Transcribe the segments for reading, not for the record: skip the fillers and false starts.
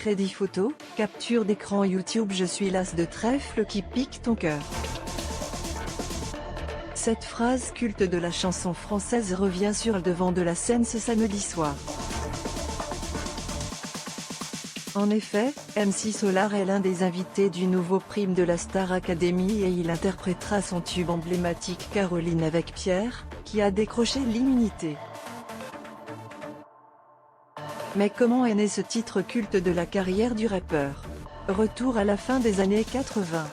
crédit photo, capture d'écran YouTube. Je suis l'as de trèfle qui pique ton cœur. Cette phrase culte de la chanson française revient sur le devant de la scène ce samedi soir. En effet, MC Solar est l'un des invités du nouveau prime de la Star Academy et il interprétera son tube emblématique Caroline avec Pierre, qui a décroché l'immunité. Mais comment est né ce titre culte de la carrière du rappeur? Retour à la fin des années 80.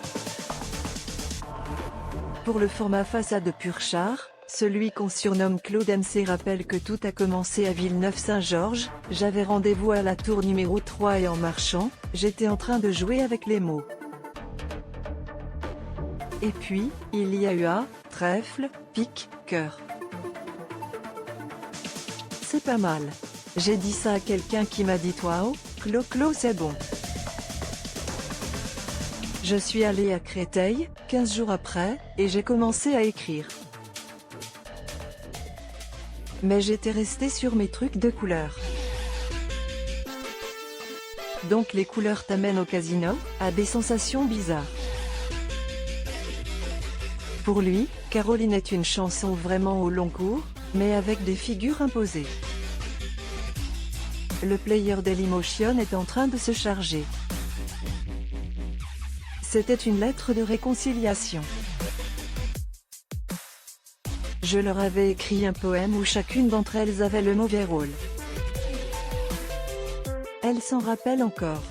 Pour le format façade de Purchar, celui qu'on surnomme Claude MC rappelle que tout a commencé à Villeneuve-Saint-Georges. J'avais rendez-vous à la tour numéro 3 et en marchant, j'étais en train de jouer avec les mots. Et puis, il y a eu A, trèfle, pique, cœur. C'est pas mal. J'ai dit ça à quelqu'un qui m'a dit waouh, Clo c'est bon. Je suis allé à Créteil, 15 jours après, et j'ai commencé à écrire. Mais j'étais resté sur mes trucs de couleurs. Donc les couleurs t'amènent au casino, à des sensations bizarres. Pour lui, Caroline est une chanson vraiment au long cours, mais avec des figures imposées. Le player Dailymotion est en train de se charger. C'était une lettre de réconciliation. Je leur avais écrit un poème où chacune d'entre elles avait le mauvais rôle. Elles s'en rappellent encore.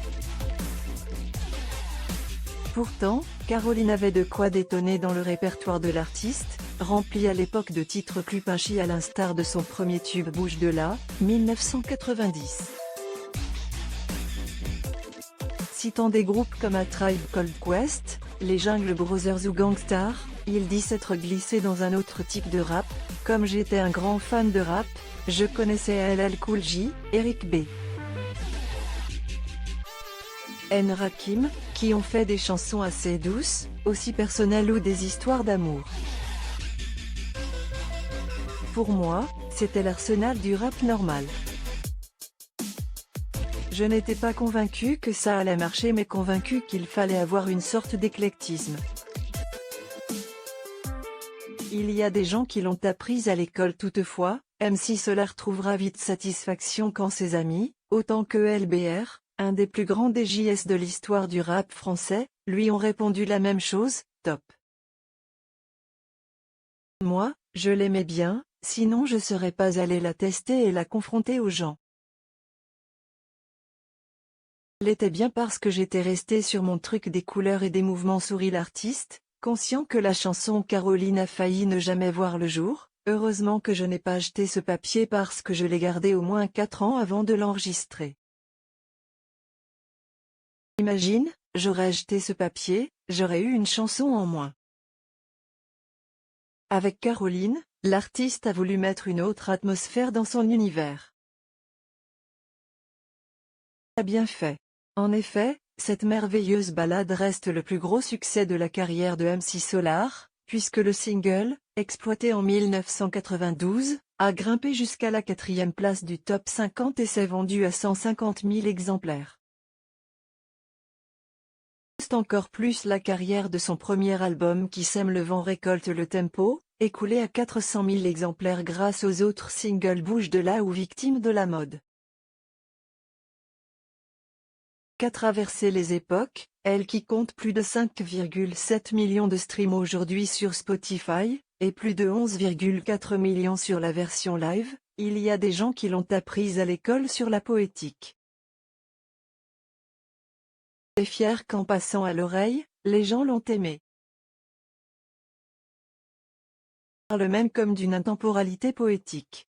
Pourtant, Caroline avait de quoi détonner dans le répertoire de l'artiste, rempli à l'époque de titres plus punchy à l'instar de son premier tube Bouge de là, 1990. Citant des groupes comme A Tribe Called Quest, les Jungle Brothers ou Gang Starr, il dit s'être glissé dans un autre type de rap. Comme j'étais un grand fan de rap, je connaissais LL Cool J, Eric B. N. Rakim, qui ont fait des chansons assez douces, aussi personnelles ou des histoires d'amour. Pour moi, c'était l'arsenal du rap normal. Je n'étais pas convaincu que ça allait marcher mais convaincu qu'il fallait avoir une sorte d'éclectisme. Il y a des gens qui l'ont apprise à l'école toutefois, MC Solar trouvera vite satisfaction quand ses amis, autant que LBR, un des plus grands DJs de l'histoire du rap français, lui ont répondu la même chose, top. Moi, je l'aimais bien, sinon je serais pas allé la tester et la confronter aux gens. L'était bien parce que j'étais resté sur mon truc des couleurs et des mouvements, sourit l'artiste, conscient que la chanson Caroline a failli ne jamais voir le jour. Heureusement que je n'ai pas acheté ce papier parce que je l'ai gardé au moins 4 ans avant de l'enregistrer. Imagine, j'aurais acheté ce papier, j'aurais eu une chanson en moins. Avec Caroline, l'artiste a voulu mettre une autre atmosphère dans son univers. A bien fait. En effet, cette merveilleuse ballade reste le plus gros succès de la carrière de MC Solar, puisque le single, exploité en 1992, a grimpé jusqu'à la 4e place du top 50 et s'est vendu à 150 000 exemplaires. C'est encore plus la carrière de son premier album qui sème le vent récolte le tempo, écoulé à 400 000 exemplaires grâce aux autres singles Bouge de là ou Victime de la mode. Qu'a traversé les époques, elle qui compte plus de 5,7 millions de streams aujourd'hui sur Spotify, et plus de 11,4 millions sur la version live, il y a des gens qui l'ont apprise à l'école sur la poétique. Et fier qu'en passant à l'oreille, les gens l'ont aimé. Parle même comme d'une intemporalité poétique.